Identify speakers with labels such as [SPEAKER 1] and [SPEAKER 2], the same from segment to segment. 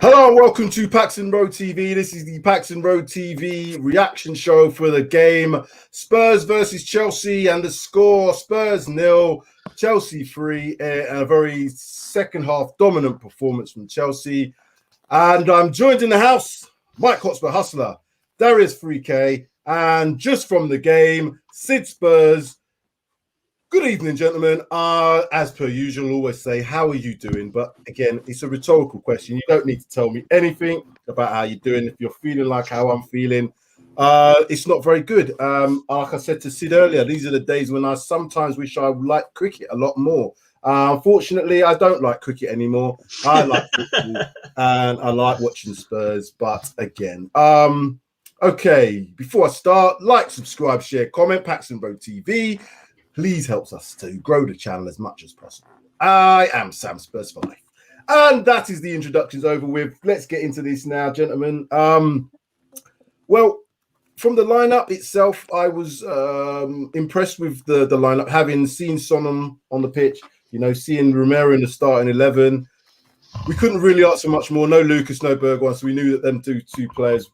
[SPEAKER 1] Hello and welcome to Paxton Road TV. This is the Paxton Road TV reaction show for the game Spurs versus Chelsea, and the score: Spurs 0, Chelsea 3. A very second half dominant performance from Chelsea. And I'm joined in the house, Mike Hotspur Hustler, Darius 3K, and just from the game, Sid Spurs. Good evening, gentlemen. As per usual, always say, how are you doing? But again, it's a rhetorical question. You don't need to tell me anything about how you're doing. If you're feeling like how I'm feeling, it's not very good. Like I said to Sid earlier, these are the days when I sometimes wish I liked cricket a lot more. Unfortunately, I don't like cricket anymore. I like football and I like watching Spurs. But again, okay, before I start, like, subscribe, share, comment, Paxton Road TV. Please helps us to grow the channel as much as possible. I am Sam Spurs for life. And that is the introductions over with. Let's get into this now, gentlemen. Well, from the lineup itself, I was impressed with the lineup, having seen Son on the pitch, you know, seeing Romero in the starting 11. We couldn't really ask for much more. No Lucas, no Bergwijn, so we knew that them two players,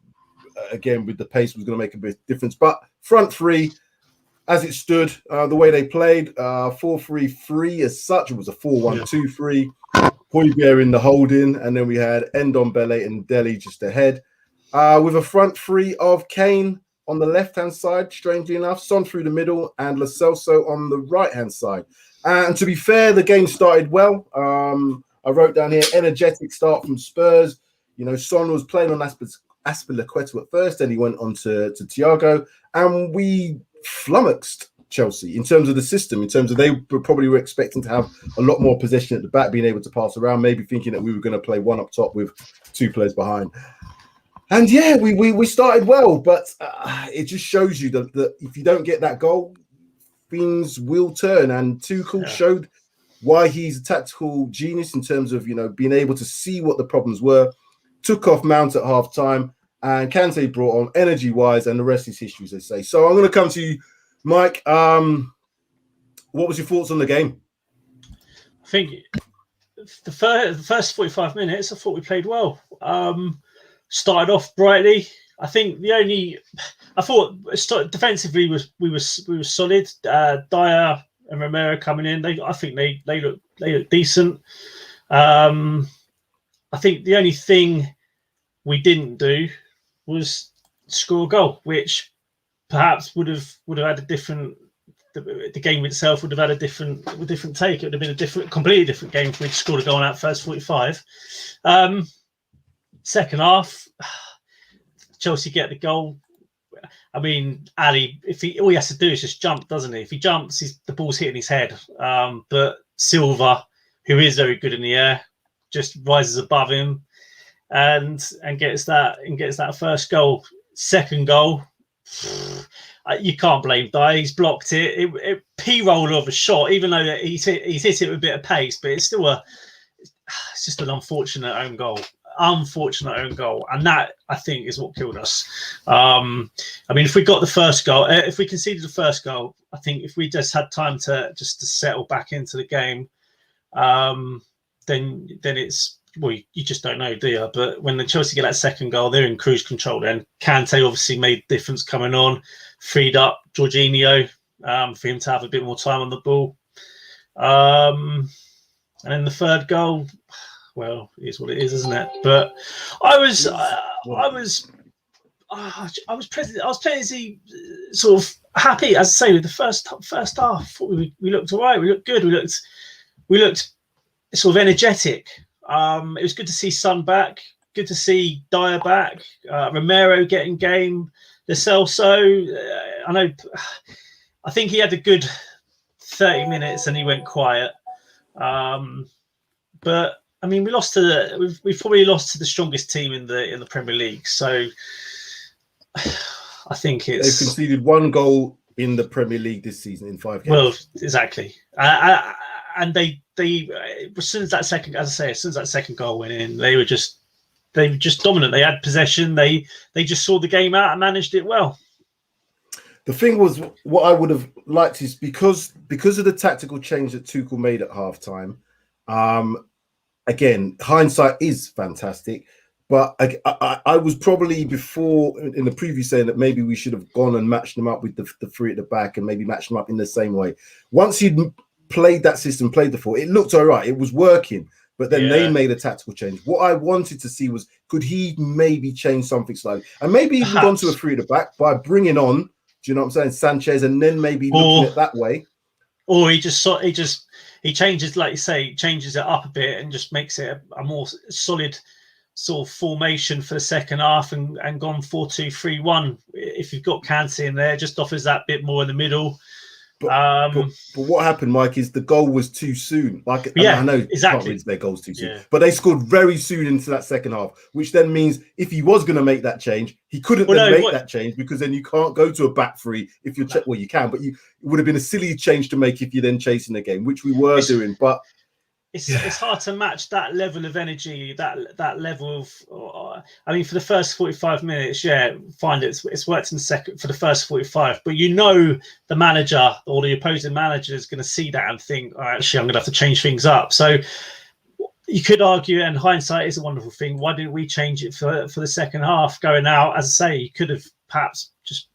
[SPEAKER 1] again, with the pace was going to make a bit of difference. But front three, as it stood, the way they played, 4-3-3 as such, it was a 4-1-2-3. Højbjerg in the holding, and then we had Ndombele and Dele just ahead. With a front three of Kane on the left-hand side, strangely enough, Son through the middle, and Lo Celso on the right-hand side. And to be fair, the game started well. I wrote down here, energetic start from Spurs. You know, Son was playing on Azpilicueta at first, then he went on to Thiago, and we flummoxed Chelsea in terms of the system, in terms of they probably were expecting to have a lot more possession at the back, being able to pass around, maybe thinking that we were going to play one up top with two players behind. And yeah, we started well, but it just shows you that if you don't get that goal, things will turn. And Tuchel showed why he's a tactical genius in terms of, you know, being able to see what the problems were, took off Mount at half time, and Kante brought on energy-wise, and the rest is history, as they say. So I'm going to come to you, Mike. What was your thoughts on the game?
[SPEAKER 2] I think the first 45 minutes, I thought we played well. Started off brightly. I think I thought defensively we were solid. Dyer and Romero coming in, I think they look decent. I think the only thing we didn't do was score a goal, which perhaps would have had a different. The game itself would have had a different take. It would have been a completely different game if we'd scored a goal in that first 45. Second half, Chelsea get the goal. I mean, Ali, all he has to do is just jump, doesn't he? If he jumps, the ball's hitting his head. But Silva, who is very good in the air, just rises above him and gets that first goal. Second goal, you can't blame Dyer. He's blocked it. It p-rolled of a shot, even though he's hit it with a bit of pace, but it's just an unfortunate own goal. And that, I think, is what killed us. I mean, if we got the first goal, if we conceded the first goal, I think if we just had time to settle back into the game, then it's, well, you just don't know, do you? But when the Chelsea get that second goal, they're in cruise control. Then Kante obviously made a difference coming on, freed up Jorginho for him to have a bit more time on the ball. And then the third goal, well, it is what it is, isn't it? But I was pleasantly sort of happy, as I say, with the first half. I thought we looked all right. We looked good. We looked sort of energetic. It was good to see Son back. Good to see Dyer back. Romero getting game. Lo Celso, I think he had a good 30 minutes and he went quiet. But I mean, we've probably lost to the strongest team in the Premier League. So I think they've
[SPEAKER 1] conceded one goal in the Premier League this season in 5 games.
[SPEAKER 2] Well, exactly. And they as soon as that second goal went in, they were just dominant. They had possession. They just saw the game out and managed it well.
[SPEAKER 1] The thing was, what I would have liked is because of the tactical change that Tuchel made at halftime. Again, hindsight is fantastic. But I was probably before in the preview saying that maybe we should have gone and matched them up with the three at the back and maybe matched them up in the same way. Once you'd played that system, played the four, it looked all right. It was working. But then they made a tactical change. What I wanted to see was, could he maybe change something slightly? And maybe even gone to a three at the back by bringing on, do you know what I'm saying, Sanchez, and then maybe looking at that way.
[SPEAKER 2] Or he changes, like you say, changes it up a bit and just makes it a more solid sort of formation for the second half and gone 4-2-3-1. If you've got Kante in there, just offers that bit more in the middle.
[SPEAKER 1] But what happened, Mike, is the goal was too soon. Like, I know exactly their goals too soon, but they scored very soon into that second half, which then means if he was going to make that change, he couldn't make that change, because then you can't go to a back three if you're well, you can, but it would have been a silly change to make if you're then chasing the game, which we were doing. But
[SPEAKER 2] it's hard to match that level of energy, that level of. I mean, for the first 45 minutes, fine, it's worked in the second for the first 45, but the manager or the opposing manager is going to see that and think, oh, actually, I'm going to have to change things up. So you could argue, and hindsight is a wonderful thing. Why didn't we change it for the second half going out? As I say, you could have perhaps just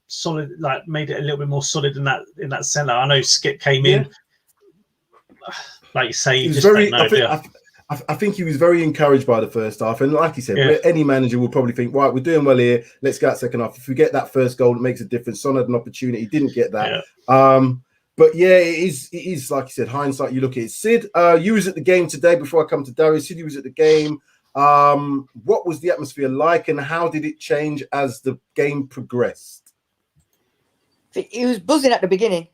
[SPEAKER 2] made it a little bit more solid in that centre. I know Skip came in. Like you say, you just don't know.
[SPEAKER 1] I think he was very encouraged by the first half. And like he said, any manager will probably think, right, we're doing well here. Let's go out second half. If we get that first goal, it makes a difference. Son had an opportunity. He didn't get that. But it is like you said, hindsight, you look at it. Sid, you was at the game today before I come to Darius. Sid, you was at the game. What was the atmosphere like and how did it change as the game progressed?
[SPEAKER 3] It was buzzing at the beginning.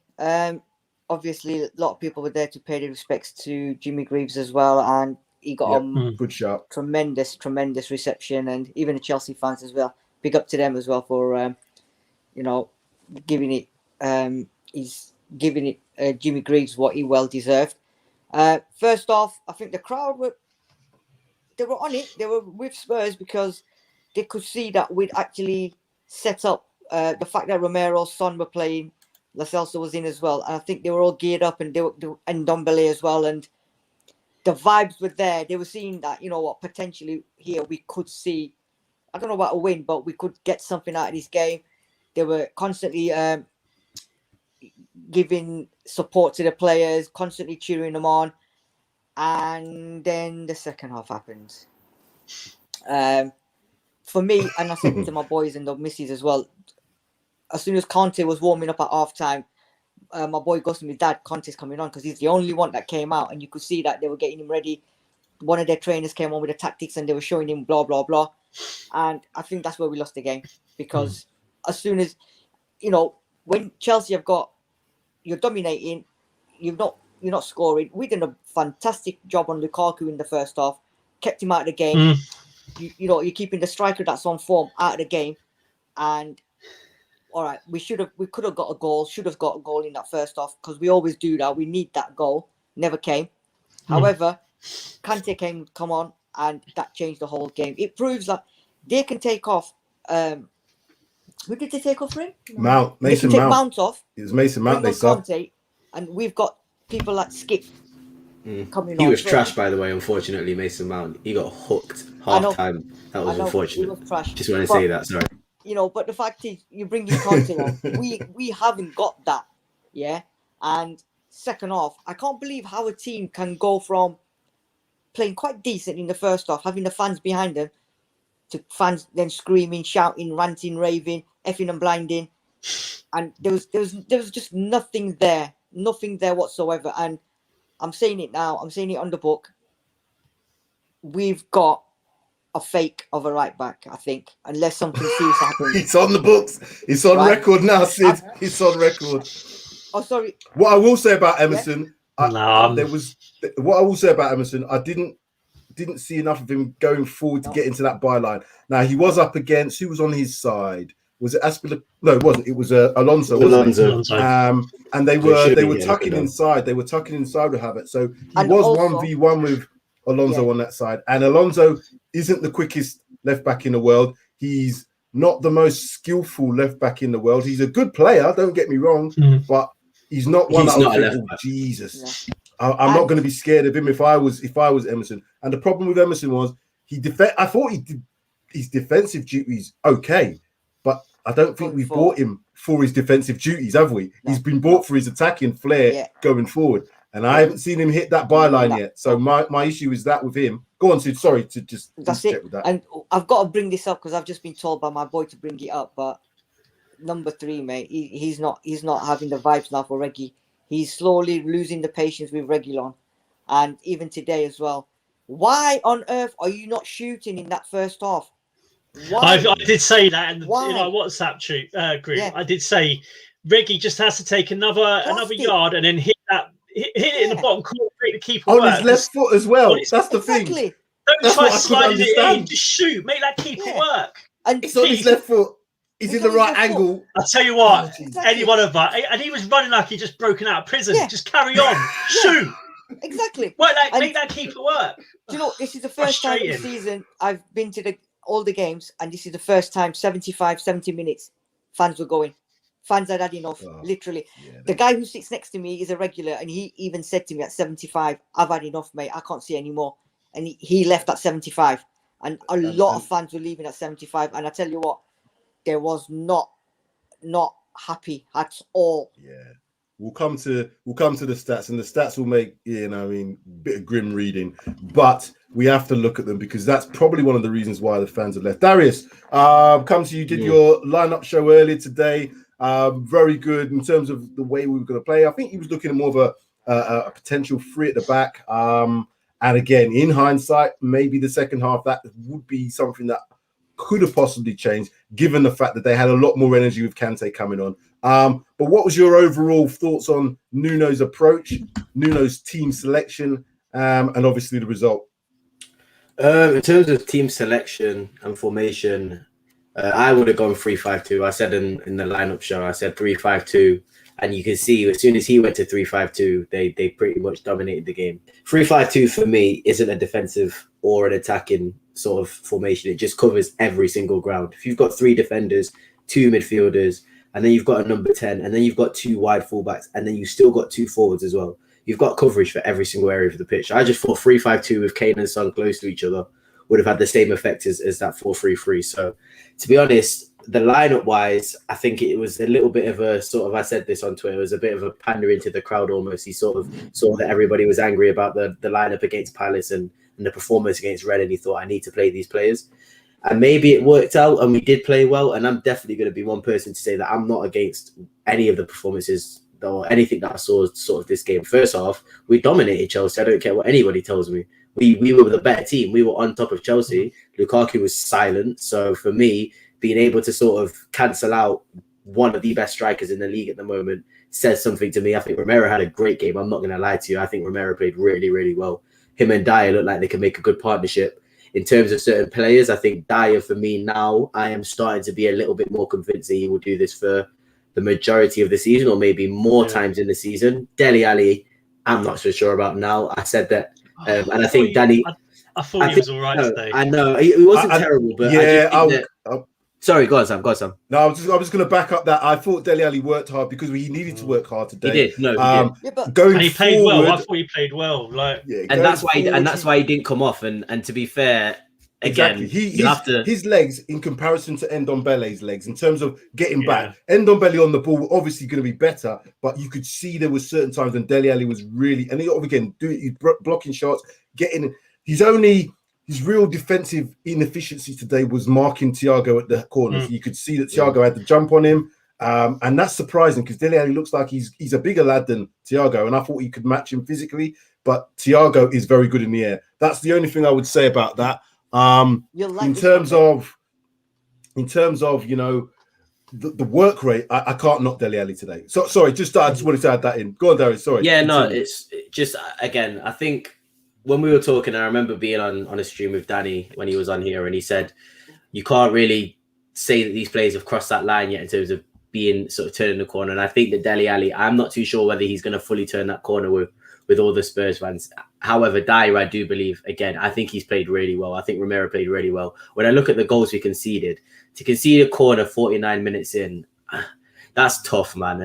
[SPEAKER 3] Obviously, a lot of people were there to pay their respects to Jimmy Greaves as well, and he got
[SPEAKER 1] good shot,
[SPEAKER 3] tremendous reception, and even the Chelsea fans as well. Big up to them as well for giving it Jimmy Greaves what he well deserved. First off, I think the crowd were on it. They were with Spurs because they could see that we'd actually set up the fact that Romero's son were playing. Lo Celso was in as well, and I think they were all geared up, and and Ndombele as well, and the vibes were there. They were seeing that, potentially here we could see, I don't know about a win, but we could get something out of this game. They were constantly giving support to the players, constantly cheering them on, and then the second half happened. For me, and I said it to my boys and the missus as well, as soon as Conte was warming up at half-time, my boy goes to me, Dad, Conte's coming on, because he's the only one that came out, and you could see that they were getting him ready. One of their trainers came on with the tactics, and they were showing him blah, blah, blah. And I think that's where we lost the game, because as soon as, when Chelsea you're dominating, you're not scoring. We did a fantastic job on Lukaku in the first half, kept him out of the game. You're keeping the striker that's on form out of the game, and all right, we should have got a goal in that first half, because we always do that. We need that goal. Never came. However, Kante come on, and that changed the whole game. It proves that they can take off. Who did they take off for him?
[SPEAKER 1] Mason
[SPEAKER 3] Mount off.
[SPEAKER 1] It was Mason Mount they saw.
[SPEAKER 3] And we've got people like Skip coming on.
[SPEAKER 4] He was trash, by the way, unfortunately, Mason Mount. He got hooked half time. That was unfortunate.
[SPEAKER 3] He was trash.
[SPEAKER 4] Just want to say that, sorry.
[SPEAKER 3] But the fact is, you bring your Conte on. We haven't got that, And second half, I can't believe how a team can go from playing quite decent in the first half, having the fans behind them, to fans then screaming, shouting, ranting, raving, effing and blinding, and there was just nothing there whatsoever. And I'm saying it now. I'm saying it on the book. We've got a fake of a right back, I think, unless something serious happens.
[SPEAKER 1] It's on the books. It's on record now, Sid. It's on record.
[SPEAKER 3] Oh, sorry.
[SPEAKER 1] What I will say about Emerson, what I will say about Emerson, I didn't see enough of him going forward to get into that byline. Now he was up against, who was on his side? Was it Aspila? No, it wasn't. It was Alonso. And they were tucking inside. They were tucking inside with Havertz. So he was 1v1 with Alonso on that side. And Alonso isn't the quickest left back in the world. He's not the most skillful left back in the world. He's a good player, don't get me wrong, but he's not one that I would think, oh, Jesus. Yeah. I'm not going to be scared of him if I was Emerson. And the problem with Emerson was I thought he did his defensive duties okay, but I don't think we've bought him for his defensive duties, have we? He's been bought for his attacking flair going forward, and I haven't seen him hit that byline yet. So my issue is that with him. Go on, Sid. Sorry to just check with that.
[SPEAKER 3] And I've got to bring this up because I've just been told by my boy to bring it up. But number 3, mate, he's not having the vibes now for Reggie. He's slowly losing the patience with Reguilon, and even today as well. Why on earth are you not shooting in that first half?
[SPEAKER 2] I did say that in our WhatsApp group. Yeah. I did say Reggie just has to take another yard and then hit it in the bottom corner, make the keeper
[SPEAKER 1] on his left foot as well. That's the thing.
[SPEAKER 2] Don't try sliding it in. Just shoot. Make that keeper work.
[SPEAKER 1] And it's on his left foot. He's in the right angle.
[SPEAKER 2] I'll tell you what. Any one of us, and he was running like he just broken out of prison. Yeah. Just carry on. Shoot.
[SPEAKER 3] Exactly.
[SPEAKER 2] Make that keeper work.
[SPEAKER 3] Do you know, this is the first time this season I've been to all the games, and this is the first time 70 minutes fans were going. Fans had had enough, literally. Yeah, the guy who sits next to me is a regular, and he even said to me at 75, I've had enough, mate. I can't see anymore. And he left at 75. And a lot of fans were leaving at 75. And I tell you what, there was not happy at all.
[SPEAKER 1] Yeah. We'll come to the stats, and the stats will make, a bit of grim reading, but we have to look at them because that's probably one of the reasons why the fans have left. Darius, come to you. Did your lineup show earlier today. Very good in terms of the way we were going to play. I think he was looking at more of a potential 3 at the back. And again, in hindsight, maybe the second half, that would be something that could have possibly changed, given the fact that they had a lot more energy with Kante coming on. But what was your overall thoughts on Nuno's approach, Nuno's team selection, and obviously the result?
[SPEAKER 4] In terms of team selection and formation, I would have gone 3-5-2. I said in the lineup show, I said 3-5-2. And you can see as soon as he went to 3-5-2, they pretty much dominated the game. 3-5-2 for me isn't a defensive or an attacking sort of formation. It just covers every single ground. If you've got 3 defenders, 2 midfielders, and then you've got a number 10, and then you've got 2 wide fullbacks, and then you've still got 2 forwards as well. You've got coverage for every single area of the pitch. I just thought 3-5-2 with Kane and Son close to each other would have had the same effect as that 4-3-3. So, to be honest, the lineup wise, I think it was a little bit of a sort of, I said this on Twitter, it was a bit of a pandering to the crowd almost. He sort of saw that everybody was angry about the lineup against Palace and the performance against Red, and he thought, I need to play these players. And maybe it worked out and we did play well. And I'm definitely going to be one person to say that I'm not against any of the performances or anything that I saw sort of this game. First off, we dominated Chelsea. I don't care what anybody tells me. We were the better team. We were on top of Chelsea. Lukaku was silent. So for me, being able to sort of cancel out one of the best strikers in the league at the moment says something to me. I think Romero had a great game. I'm not going to lie to you. I think Romero played really, really well. Him and Dyer look like they can make a good partnership. In terms of certain players, I think Dyer, for me now, I am starting to be a little bit more convinced that he will do this for the majority of the season or maybe more times in the season. Dele Alli, I'm not so sure about now. I said that. And I think Danny...
[SPEAKER 2] I thought he was all right today.
[SPEAKER 4] I know. He wasn't terrible, but sorry, go on, Sam.
[SPEAKER 1] No, I was just going to back up that I thought Dele Alli worked hard because he needed to work hard today.
[SPEAKER 4] He did. No, he
[SPEAKER 1] did. And
[SPEAKER 2] he played well. I thought he played well.
[SPEAKER 4] And that's why he didn't come off. And to be fair, again,
[SPEAKER 1] exactly. His legs in comparison to Ndombele's legs in terms of getting back. Ndombele on the ball obviously going to be better, but you could see there was certain times when Dele Alli was really, and he's blocking shots, getting. His real defensive inefficiency today was marking Thiago at the corners. You could see that Thiago had to jump on him, and that's surprising because Dele Alli looks like he's a bigger lad than Thiago, and I thought he could match him physically, but Thiago is very good in the air. That's the only thing I would say about that. In terms of the work rate, I can't knock Dele Alli today. So sorry, I just wanted to add that in. Go on, Darius. Sorry.
[SPEAKER 4] Yeah, no, it's just again, I think. When we were talking, I remember being on a stream with Danny when he was on here, and he said, you can't really say that these players have crossed that line yet in terms of being sort of turning the corner. And I think that Dele Alli, I'm not too sure whether he's going to fully turn that corner with all the Spurs fans. However, Dyer, I do believe, again, I think he's played really well. I think Romero played really well. When I look at the goals we conceded, to concede a corner 49 minutes in, that's tough, man.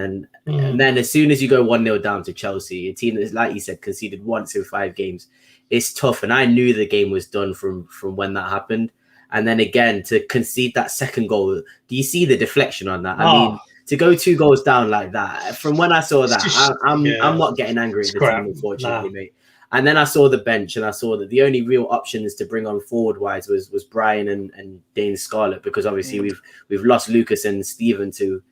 [SPEAKER 4] And then as soon as you go 1-0 down to Chelsea, a team that, like you said, conceded once in 5 games, it's tough. And I knew the game was done from when that happened. and then again to concede that second goal. Do you see the deflection on that? I mean, to go 2 goals down like that. From when I saw that, I'm not getting angry at the team, unfortunately, mate. And then I saw the bench, and I saw that the only real options to bring on forward wise was Brian and Dane Scarlett, because obviously we've lost Lucas and Steven to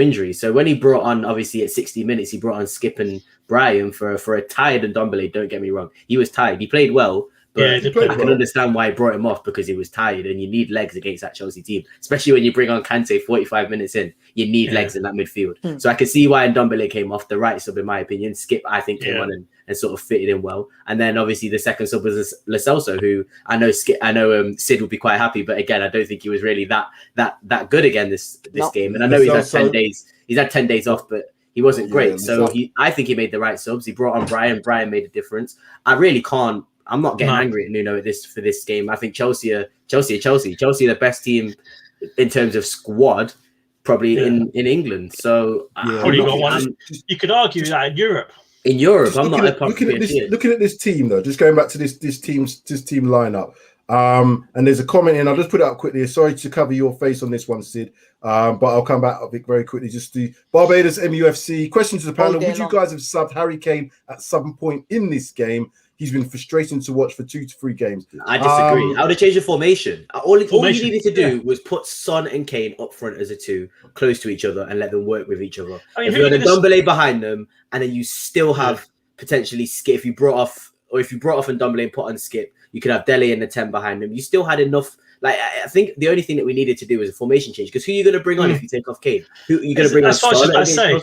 [SPEAKER 4] injury. So when he brought on, obviously at 60 minutes, he brought on Skip and Brian for a tired Ndombele. Don't get me wrong, he was tired. He played well, but I can understand why he brought him off, because he was tired, and you need legs against that Chelsea team, especially when you bring on Kante 45 minutes in. You need legs in that midfield. So I can see why Ndombele came off. The right sub, in my opinion. Skip, I think, came on and sort of fitted in well. And then obviously the second sub was Lo Celso, who I know Sid would be quite happy, but again, I don't think he was really that good again this game. And I know he's had 10 days. He's had 10 days off, but he wasn't great. So I think he made the right subs. He brought on Brian. Brian made a difference. I really can't. I'm not getting angry at Nuno for this game. I think Chelsea are the best team in terms of squad, probably in England. So
[SPEAKER 2] you could argue that in Europe.
[SPEAKER 1] I'm not looking at this team though. Just going back to this team lineup. And there's a comment in. I'll just put it up quickly. Sorry to cover your face on this one, Sid. But I'll come back up very quickly. Just the Barbados MUFC question to the panel: would you guys have subbed Harry Kane at some point in this game? He's been frustrating to watch for 2 to 3 games.
[SPEAKER 4] I disagree. I would have changed the formation. All you needed to do was put Son and Kane up front as a 2, close to each other, and let them work with each other. If you had a Ndombele behind them, and then you still have potentially Skip. If you brought off Ndombele and put on Skip, you could have Dele and the 10 behind them. You still had enough. Like, I think the only thing that we needed to do was a formation change, because who are you going to bring on if you take off Kane? Who are you going to bring on?
[SPEAKER 2] That's just what I say.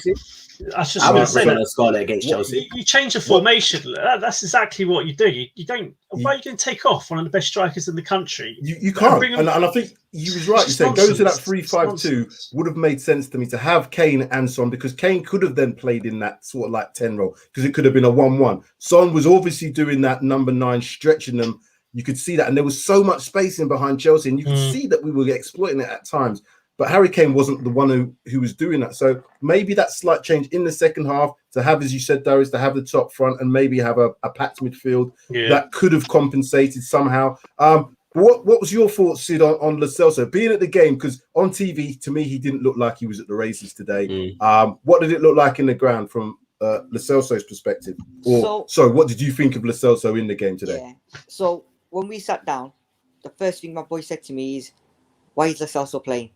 [SPEAKER 4] Scarlett against Chelsea.
[SPEAKER 2] You change the formation. That's exactly what you do. You don't. Why are you going to take off one of the best strikers in the country?
[SPEAKER 1] You can't. And I think you was right. You said going to that 3-5-2 would have made sense to me to have Kane and Son, because Kane could have then played in that sort of like 10 role, because it could have been a 1-1. Son was obviously doing that number 9, stretching them. You could see that, and there was so much space in behind Chelsea, and you could see that we were exploiting it at times. But Harry Kane wasn't the one who was doing that. So maybe that slight change in the second half to have, as you said, Darius, to have the top front and maybe have a packed midfield that could have compensated somehow. What was your thoughts, Sid, on Lo Celso being at the game? Because on TV, to me, he didn't look like he was at the races today. What did it look like in the ground from Lo Celso's perspective? So what did you think of Lo Celso in the game today?
[SPEAKER 3] Yeah. So when we sat down, the first thing my boy said to me is, why is Lo Celso playing?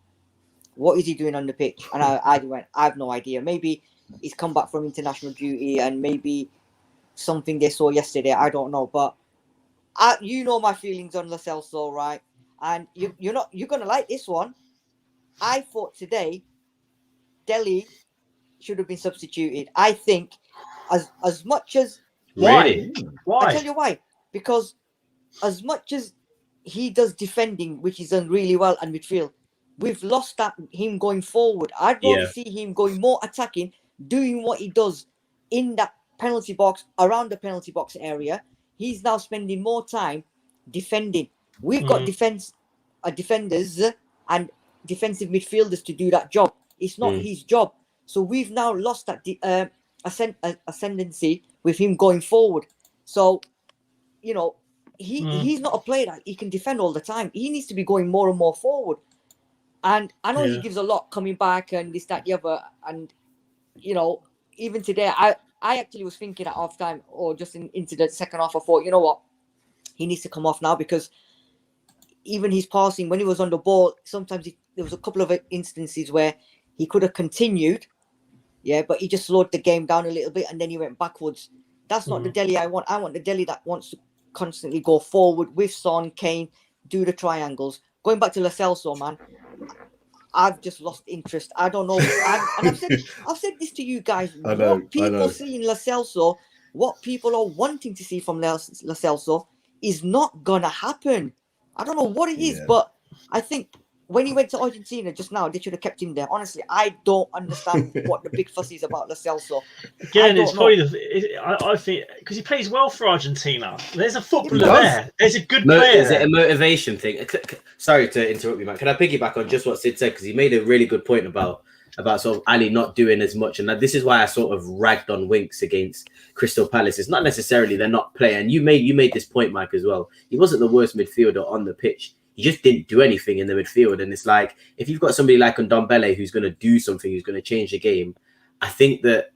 [SPEAKER 3] What is he doing on the pitch? And I went, I have no idea. Maybe he's come back from international duty, and maybe something they saw yesterday. I don't know. But you know my feelings on Lo Celso, right? And you're gonna like this one. I thought today Dele should have been substituted. I think as much as
[SPEAKER 2] why?
[SPEAKER 3] I tell you why. Because as much as he does defending, which he's done really well, and midfield, we've lost him going forward. I'd rather see him going more attacking, doing what he does in that penalty box, around the penalty box area. He's now spending more time defending. We've got defenders and defensive midfielders to do that job. It's not his job. So we've now lost that ascendancy with him going forward. So, he's not a player that he can defend all the time. He needs to be going more and more forward. And I know he gives a lot coming back and this, that, the other. And, even today, I actually was thinking at half time or just into the second half, I thought, you know what? He needs to come off now, because even his passing, when he was on the ball, sometimes there was a couple of instances where he could have continued, but he just slowed the game down a little bit and then he went backwards. That's not the Dele I want. I want the Dele that wants to constantly go forward with Son, Kane, do the triangles. Going back to Lo Celso, man, I've just lost interest. I don't know. I've said this to you guys. What people see in Lo Celso, what people are wanting to see from Lo Celso is not going to happen. I don't know what it is, but I think when he went to Argentina just now, they should have kept him there. Honestly, I don't understand what the big fuss is about Lo Celso.
[SPEAKER 2] Again, it's probably I think because he plays well for Argentina. There's a footballer there. There's a good player.
[SPEAKER 4] Is it a motivation thing? Sorry to interrupt you, man. Can I piggyback on just what Sid said? Because he made a really good point about about sort of Ali not doing as much. And this is why I sort of ragged on Winks against Crystal Palace. It's not necessarily they're not playing. You made this point, Mike, as well. He wasn't the worst midfielder on the pitch. He just didn't do anything in the midfield. And it's like, if you've got somebody like Ndombele who's going to do something, who's going to change the game, I think that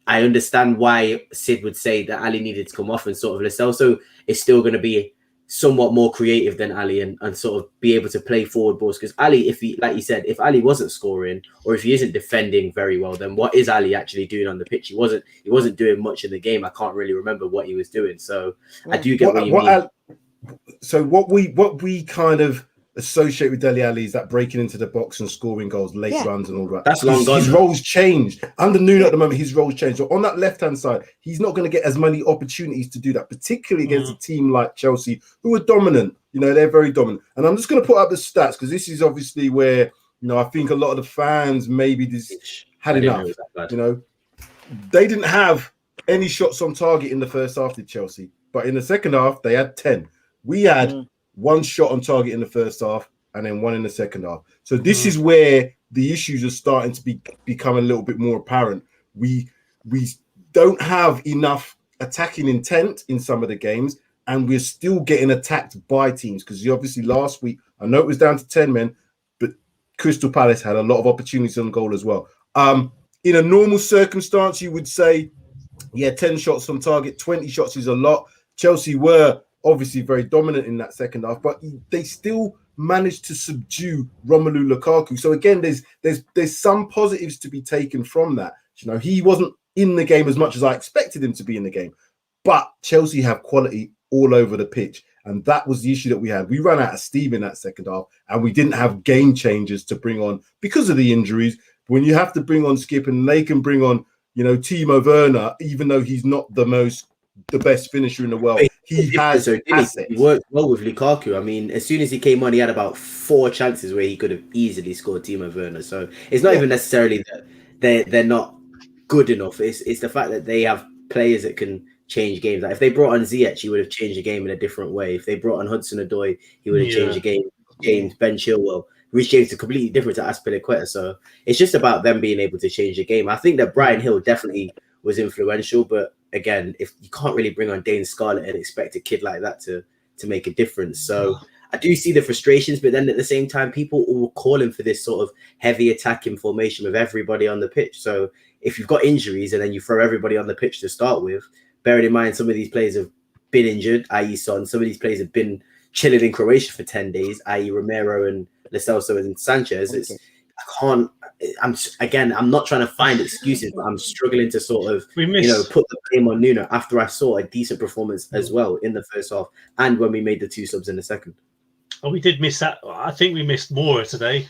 [SPEAKER 4] I understand why Sid would say that Ali needed to come off, and sort of Lo Celso is still going to be somewhat more creative than Ali and sort of be able to play forward balls. Because Ali, if he, like you said, if Ali wasn't scoring or if he isn't defending very well, then what is Ali actually doing on the pitch? He wasn't doing much in the game. I can't really remember what he was doing. So I do get what you mean.
[SPEAKER 1] So what we kind of associate with Dele Alli is that breaking into the box and scoring goals, late runs and all that.
[SPEAKER 4] That's long gone.
[SPEAKER 1] His role's changed. Under Nuno at the moment, his role's changed. So on that left-hand side, he's not going to get as many opportunities to do that, particularly against a team like Chelsea, who are dominant. You know, they're very dominant. And I'm just going to put up the stats because this is obviously where, you know, I think a lot of the fans maybe just had enough. You know, they didn't have any shots on target in the first half, did Chelsea. But in the second half, they had 10. We had one shot on target in the first half and then one in the second half. So this is where the issues are starting to become a little bit more apparent. We don't have enough attacking intent in some of the games, and we're still getting attacked by teams. Because obviously last week, I know it was down to 10 men, but Crystal Palace had a lot of opportunities on goal as well. In a normal circumstance, you would say, 10 shots on target, 20 shots is a lot. Chelsea were obviously very dominant in that second half, but they still managed to subdue Romelu Lukaku. So again, there's some positives to be taken from that. You know, he wasn't in the game as much as I expected him to be in the game, but Chelsea have quality all over the pitch, and that was the issue that we had. We ran out of steam in that second half, and we didn't have game changers to bring on because of the injuries. When you have to bring on Skip, and they can bring on, you know, Timo Werner, even though he's not the best finisher in the world. He has assets. He
[SPEAKER 4] worked well with Lukaku. I mean, as soon as he came on, he had about 4 chances where he could have easily scored Timo Werner. So it's not even necessarily that they're not good enough. It's the fact that they have players that can change games. Like if they brought on Ziyech, he would have changed the game in a different way. If they brought on Hudson-Odoi, he would have changed the game. James, Ben Chilwell, Reece James is completely different to Azpilicueta. So it's just about them being able to change the game. I think that Brian Hill definitely was influential, but again, if you can't really bring on Dane Scarlett and expect a kid like that to make a difference. So I do see the frustrations, but then at the same time, people all calling for this sort of heavy attacking formation with everybody on the pitch. So if you've got injuries and then you throw everybody on the pitch to start with, bearing in mind some of these players have been injured, i.e. Son, some of these players have been chilling in Croatia for 10 days, i.e. Romero and Lo Celso and Sanchez. I'm not trying to find excuses, but I'm struggling to sort of, put the blame on Nuno after I saw a decent performance as well in the first half and when we made the 2 subs in the second.
[SPEAKER 2] Oh, we did miss that. I think we missed more today.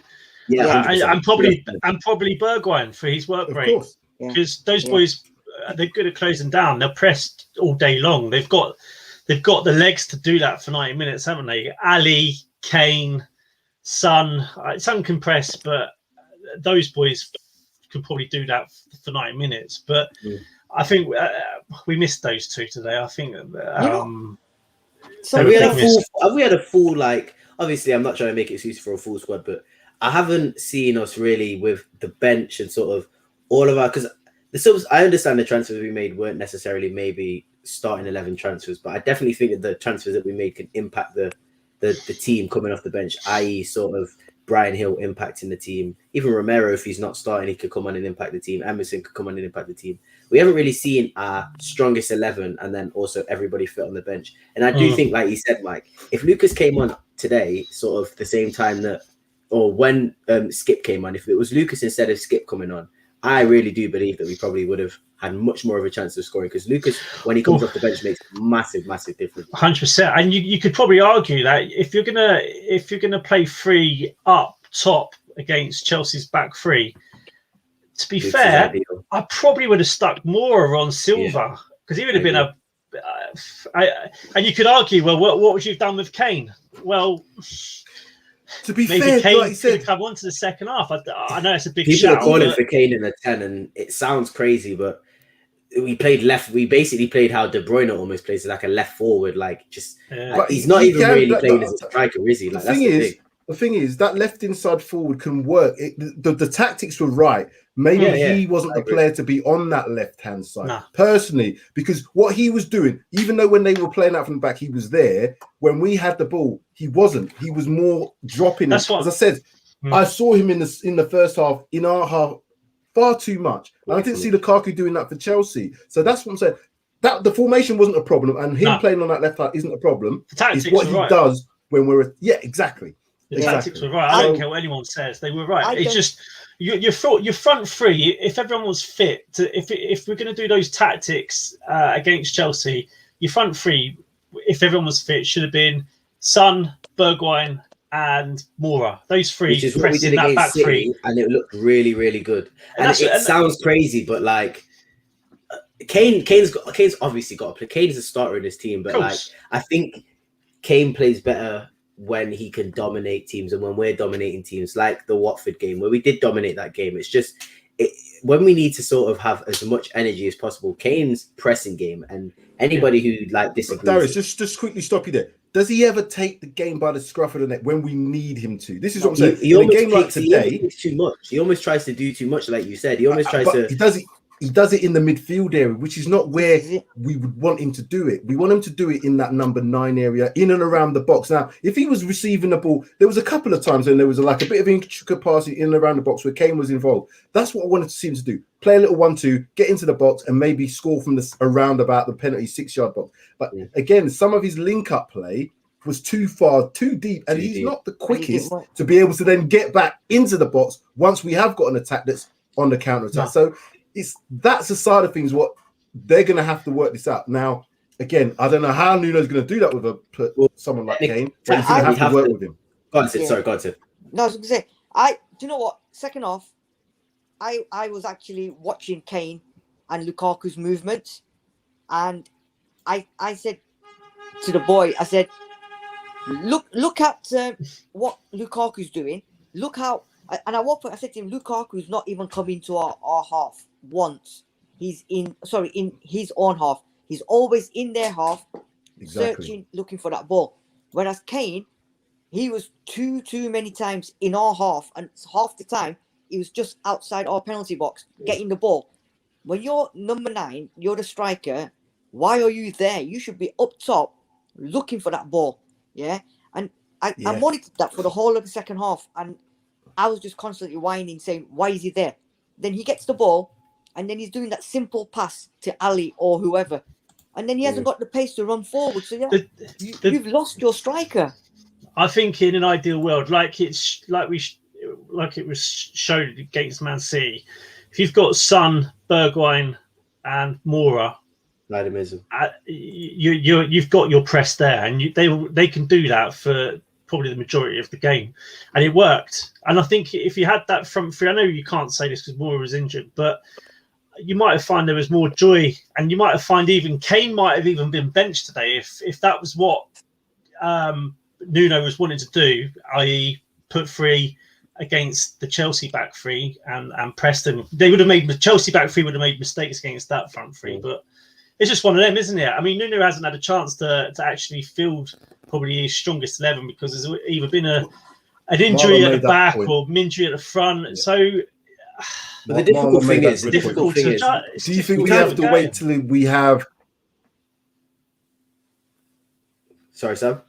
[SPEAKER 4] Yeah,
[SPEAKER 2] I'm probably Bergwijn for his work rate, because those boys, they're good at closing down. They're pressed all day long. They've got the legs to do that for 90 minutes, haven't they? Ali, Kane, Son can press, but those boys could probably do that for 90 minutes. But I think we missed those 2 today. I think
[SPEAKER 4] so we had a full, like, obviously I'm not trying to make excuses for a full squad, but I haven't seen us really with the bench and sort of all of our, because the subs, I understand the transfers we made weren't necessarily maybe starting 11 transfers, but I definitely think that the transfers that we made can impact the team coming off the bench, i.e. sort of Brian Hill impacting the team. Even Romero, if he's not starting, he could come on and impact the team. Emerson could come on and impact the team. We haven't really seen our strongest 11 and then also everybody fit on the bench. And I do think, like you said, Mike, if Lucas came on today, sort of the same time that, or when Skip came on, if it was Lucas instead of Skip coming on, I really do believe that we probably would have had much more of a chance of scoring, because Lucas, when he comes off the bench, makes a massive difference.
[SPEAKER 2] 100%. And you could probably argue that if you're gonna play 3 up top against Chelsea's back 3, to be fair, I probably would have stuck more on Silva, because he would have been and you could argue, well, what would you have done with Kane? Well,
[SPEAKER 1] to be
[SPEAKER 2] maybe
[SPEAKER 1] fair,
[SPEAKER 2] Kane
[SPEAKER 1] like you said,
[SPEAKER 2] could come on to the second half. I know it's a big
[SPEAKER 4] people
[SPEAKER 2] shout.
[SPEAKER 4] People are calling for Kane in the 10, and it sounds crazy, but we played left. We basically played how De Bruyne almost plays, like a left forward, like just. He's not even really playing as a striker, is he? Like,
[SPEAKER 1] the thing is, the thing is that left inside forward can work. The tactics were right. Maybe he wasn't the player to be on that left-hand side, personally, because what he was doing, even though when they were playing out from the back, he was there. When we had the ball, he wasn't. He was more dropping. As I said, I saw him in the first half, in our half, far too much. And I didn't see Lukaku doing that for Chelsea. So that's what I'm saying. That the formation wasn't a problem, and him playing on that left side isn't a problem.
[SPEAKER 2] It's
[SPEAKER 1] what he does when we're exactly.
[SPEAKER 2] The tactics were right. I don't care what anyone says; they were right. It's just your front three. If everyone was fit, if we're going to do those tactics against Chelsea, your front three, if everyone was fit, should have been Son, Bergwijn, and Moura. Those three,
[SPEAKER 4] which is what we did against City, and it looked really, really good. And it sounds crazy, but like Kane's obviously got to play. Kane's a starter in his team, but like I think Kane plays better when he can dominate teams, and when we're dominating teams, like the Watford game where we did dominate that game. It's just when we need to sort of have as much energy as possible. Kane's pressing game, and anybody who like disagrees.
[SPEAKER 1] Darius, just quickly stop you there. Does he ever take the game by the scruff of the neck when we need him to? This is what I'm saying.
[SPEAKER 4] He almost game like today, too much. He almost tries to do too much, like you said. He almost tries to. He does it in the midfield area, which is not where we would want him to do it. We want him to do it in that number 9 area, in and around the box. Now, if he was receiving the ball, there was a couple of times when there was like a bit of intricate passing in and around the box where Kane was involved. That's what I wanted to see him to do. Play a little 1-2, get into the box, and maybe score from around about the penalty 6-yard box. But again, some of his link-up play was too far, too deep, and he's not the quickest to be able to then get back into the box once we have got an attack that's on the counter-attack. So that's the side of things what they're going to have to work this out. Now, again, I don't know how Nuno's going to do that with someone like Kane, but he's going to have to work with him. Go on, Sid. Sorry, go on, Sid.
[SPEAKER 3] No, I was going to say, do you know what? Second off, I was actually watching Kane and Lukaku's movements, and I said to the boy, I said, look at what Lukaku's doing. Look how, and at one point I said to him, Lukaku's not even coming to our half once. He's in his own half. He's always in their half, searching, looking for that ball. Whereas Kane, he was too many times in our half, and half the time he was just outside our penalty box getting the ball. When you're number 9, you're the striker. Why are you there? You should be up top looking for that ball. Yeah, and I monitored that for the whole of the second half, and I was just constantly whining, saying, "Why is he there?" Then he gets the ball, and then he's doing that simple pass to Ali or whoever, and then he hasn't got the pace to run forward. So you've lost your striker.
[SPEAKER 2] I think in an ideal world, like it was shown against Man City, if you've got Son, Bergwijn, and Moura, you've got your press there, and they can do that for probably the majority of the game, and it worked. And I think if you had that front three, I know you can't say this because Moura was injured, but you might have found there was more joy, and you might have found even Kane might have even been benched today if that was what Nuno was wanting to do, i.e. put 3 against the Chelsea back 3 and Preston. They would have made the Chelsea back 3 would have made mistakes against that front 3, but it's just one of them, isn't it? I mean, Nuno hasn't had a chance to actually field probably his strongest 11 because there's either been an injury at the back or an injury at the front. Yeah. So,
[SPEAKER 4] but the difficult thing is,
[SPEAKER 1] do you think we have to wait till we have?
[SPEAKER 4] Sorry, Sam.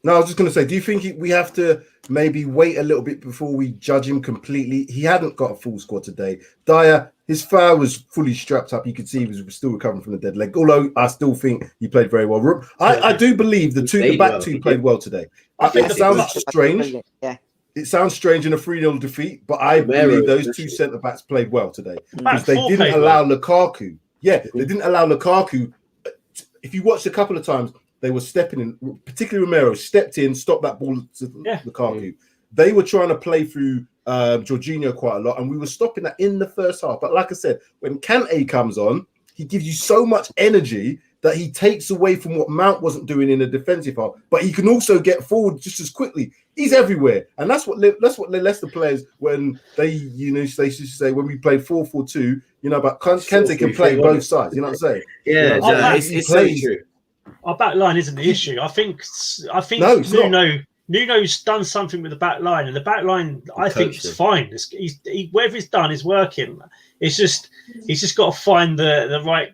[SPEAKER 1] No, I was just going to say, do you think we have to maybe wait a little bit before we judge him completely? He hadn't got a full squad today. Dyer, his foul was fully strapped up. You could see he was still recovering from the dead leg, although I still think he played very well. I do believe the back two played well today. I think it sounds strange.
[SPEAKER 3] Yeah.
[SPEAKER 1] It sounds strange in a 3-0 defeat, but I believe those 2 centre-backs played well today because they didn't allow Lukaku. Yeah, they didn't allow Lukaku. If you watched a couple of times, they were stepping in, particularly Romero stepped in, stopped that ball to Lukaku. They were trying to play through Jorginho quite a lot, and we were stopping that in the first half. But like I said, when Kante comes on, he gives you so much energy that he takes away from what Mount wasn't doing in the defensive half. But he can also get forward just as quickly. He's everywhere, and that's what the Leicester players, when they used to say when we played 4-4-2, but Kante can play both sides. You know what I'm saying?
[SPEAKER 4] Yeah, it's so true.
[SPEAKER 2] Our back line isn't the issue. I think Nuno's done something with the back line, and the back line, I think, is fine. Whatever he's done is working. It's just he's just got to find the right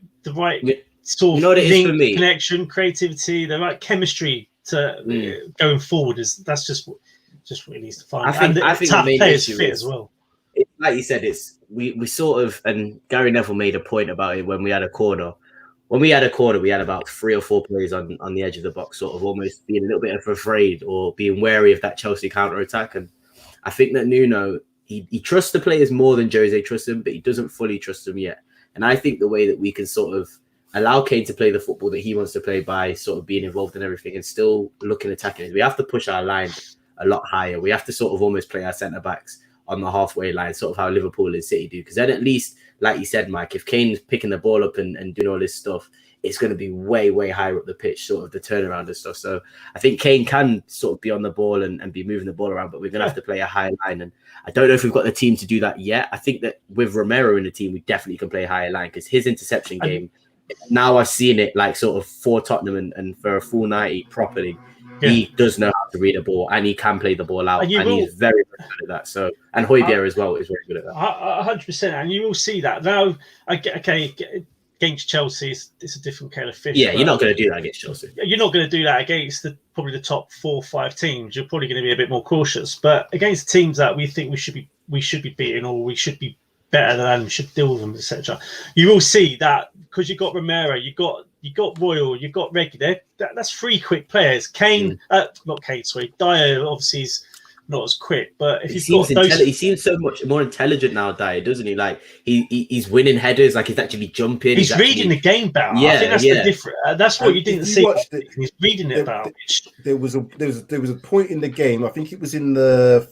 [SPEAKER 2] sort of link, connection, creativity, the right chemistry to going forward. That's just what he needs to find. I think tough players fit as well.
[SPEAKER 4] Like you said, we sort of, and Gary Neville made a point about it when we had a corner. When we had a corner, we had about 3 or 4 players on the edge of the box, sort of almost being a little bit afraid or being wary of that Chelsea counter-attack. And I think that Nuno, he trusts the players more than Jose trusts them, but he doesn't fully trust them yet. And I think the way that we can sort of allow Kane to play the football that he wants to play by sort of being involved in everything and still looking attacking, we have to push our line a lot higher. We have to sort of almost play our centre-backs on the halfway line, sort of how Liverpool and City do. Because then at least, like you said, Mike, if Kane's picking the ball up and doing all this stuff, it's going to be way, way higher up the pitch, sort of the turnaround and stuff. So I think Kane can sort of be on the ball and be moving the ball around, but we're going to have to play a higher line. And I don't know if we've got the team to do that yet. I think that with Romero in the team, we definitely can play a higher line because his interception game, now I've seen it like sort of for Tottenham and for a full 90 properly. Yeah. He does know how to read a ball and he can play the ball out, and he's very, very good at that. So, and Hojbjerg as well is very good at that.
[SPEAKER 2] 100%, and you will see that now. Against Chelsea, it's a different kind of fish.
[SPEAKER 4] Yeah, you're not going to do that against Chelsea.
[SPEAKER 2] You're not going to do that against probably the top 4 or 5 teams. You're probably going to be a bit more cautious. But against teams that we think we should be beating, or we should be better than, we should deal with them, etc. You will see that because you've got Romero, you got Royal, you've got Reggie. That's 3 quick players. Kane, not Kane, sorry. Dyer obviously is not as quick, but if
[SPEAKER 4] he seems so much more intelligent now, Dyer, doesn't he? Like he's winning headers, like he's actually jumping.
[SPEAKER 2] He's reading the game better. Yeah, I think that's the difference. That's what you didn't see. He's reading it better.
[SPEAKER 1] There was a point in the game. I think it was in the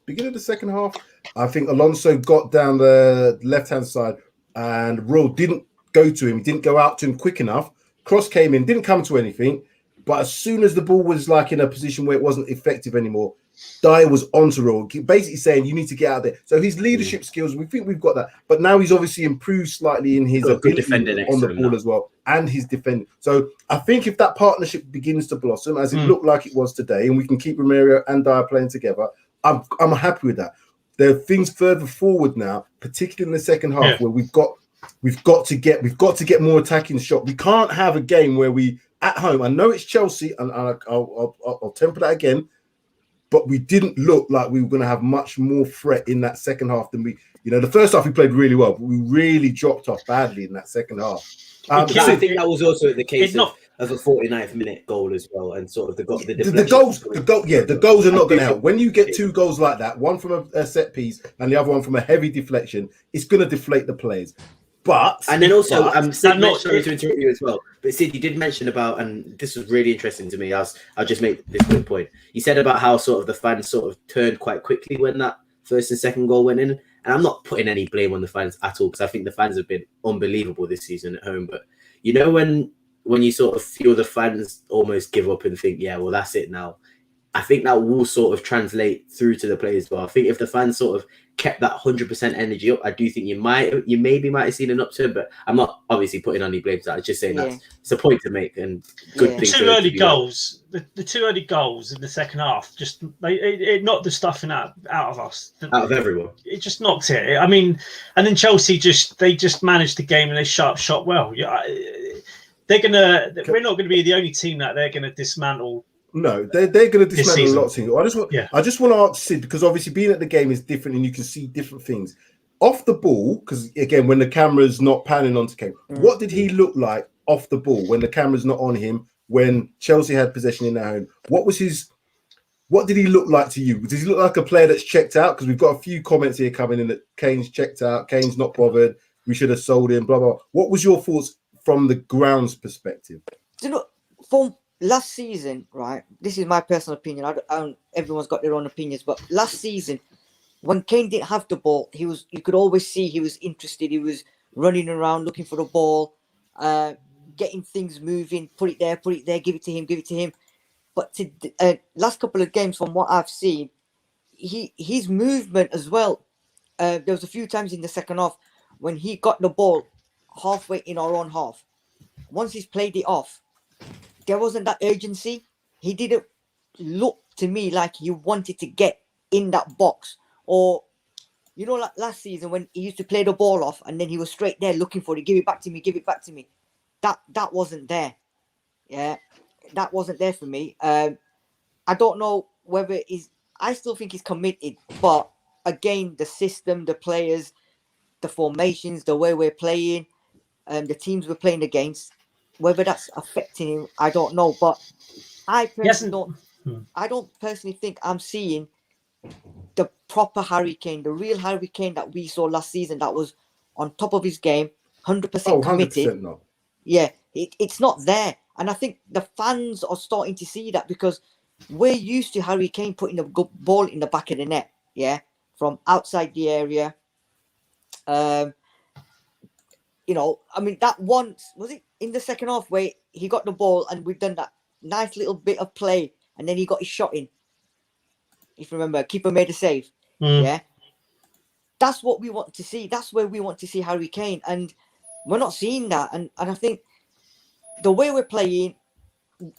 [SPEAKER 1] beginning of the second half. I think Alonso got down the left-hand side, and Royal didn't go to him. He didn't go out to him quick enough. Cross came in, didn't come to anything. But as soon as the ball was like in a position where it wasn't effective anymore, Dyer was onto Royal, basically saying you need to get out there. So his leadership skills, we think we've got that. But now he's obviously improved slightly in his ability on the ball as well, and his defending. So I think if that partnership begins to blossom, as it looked like it was today, and we can keep Romero and Dyer playing together, I'm happy with that. There are things further forward now, particularly in the second half, where we've got to get more attacking shot. We can't have a game where we at home. I know it's Chelsea, and I'll temper that again. But we didn't look like we were going to have much more threat in that second half than we. The first half we played really well, but we really dropped off badly in that second half.
[SPEAKER 4] I think that was also the case of a 49th minute goal as well, and sort of the goals are not going to help. When you get 2 goals like that, one from a set piece and the other one from a heavy deflection, it's going to deflate the players. And then also, Sid, not sorry to interrupt you as well, but Sid, you did mention about, and this was really interesting to me. I'll just make this quick point. You said about how sort of the fans sort of turned quite quickly when that first and second goal went in, and I'm not putting any blame on the fans at all because I think the fans have been unbelievable this season at home. But when you sort of feel the fans almost give up and think, yeah, well that's it now. I think that will sort of translate through to the players. But I think if the fans sort of kept that 100% energy up, I do think you maybe might have seen an upturn, but I'm not obviously putting any blame to that. I'm just saying it's a point to make and good thing.
[SPEAKER 2] 2 early goals, the 2 early goals in the second half, just it knocked the stuffing out of us,
[SPEAKER 4] out of everyone.
[SPEAKER 2] It just knocked it. I mean, and then Chelsea just managed the game and they shot well. Yeah, we're not going to be the only team that they're going to dismantle.
[SPEAKER 1] No, they're going to dismantle a lot of things. I just want to ask Sid, because obviously being at the game is different and you can see different things. Off the ball, because again, when the camera's not panning onto Kane, what did he look like off the ball when the camera's not on him, when Chelsea had possession in their home? What did he look like to you? Does he look like a player that's checked out? Because we've got a few comments here coming in that Kane's checked out, Kane's not bothered, we should have sold him, blah, blah. What was your thoughts from the ground's perspective?
[SPEAKER 3] From last season, right? This is my personal opinion. I don't, everyone's got their own opinions, but last season, when Kane didn't have the ball, you could always see he was interested. He was running around looking for the ball, getting things moving, put it there, give it to him. But last couple of games, from what I've seen, his movement as well. There was a few times in the second half when he got the ball halfway in our own half. Once he's played it off, there wasn't that urgency. He didn't look to me like he wanted to get in that box. Or, you know, like last season when he used to play the ball off and then he was straight there looking for it, give it back to me, give it back to me. That wasn't there. Yeah, that wasn't there for me. I don't know whether I still think he's committed, but again, the system, the players, the formations, the way we're playing, the teams we're playing against, whether that's affecting him, I don't know. But I don't personally think I'm seeing the proper Harry Kane, the real Harry Kane that we saw last season, that was on top of his game, 100% committed.
[SPEAKER 1] 100% not.
[SPEAKER 3] Yeah, it's not there. And I think the fans are starting to see that, because we're used to Harry Kane putting the ball in the back of the net, yeah, from outside the area. You know, I mean, that once, was it in the second half where he got the ball and we've done that nice little bit of play and then he got his shot in? If you remember, keeper made a save. Yeah. That's what we want to see. That's where we want to see Harry Kane. And we're not seeing that. And I think the way we're playing,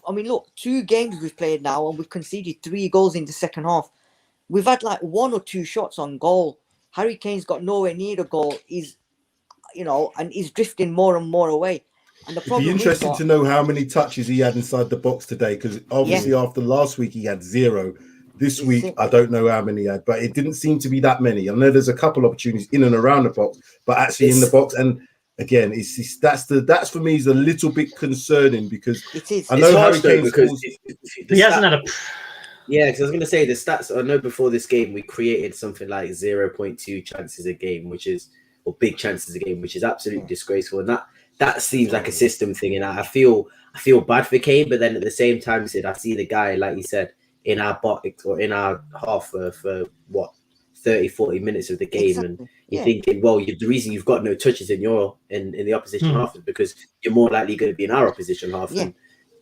[SPEAKER 3] I mean, look, 2 games we've played now and we've conceded 3 goals in the second half. We've had like 1 or 2 shots on goal. Harry Kane's got nowhere near the goal. He's, you know, and he's drifting more and more away. And the problem
[SPEAKER 1] It'd be interesting to know how many touches he had inside the box today, because obviously after last week he had 0. This week, I don't know how many he had, but it didn't seem to be that many. I know there's a couple opportunities in and around the box, but actually in the box. And again, that's for me is a little bit concerning, because I know Harry Kane because
[SPEAKER 2] he hasn't had a.
[SPEAKER 4] Yeah, because I was going to say the stats. I know before this game we created something like 0.2 chances a game, or big chances a game, which is absolutely disgraceful. And that seems like a system thing. And I feel bad for Kane, but then at the same time, I see the guy, like you said, in our box or in our half for what 30-40 minutes of the game, and you're thinking, well, the reason you've got no touches in the opposition half is because you're more likely going to be in our opposition half. And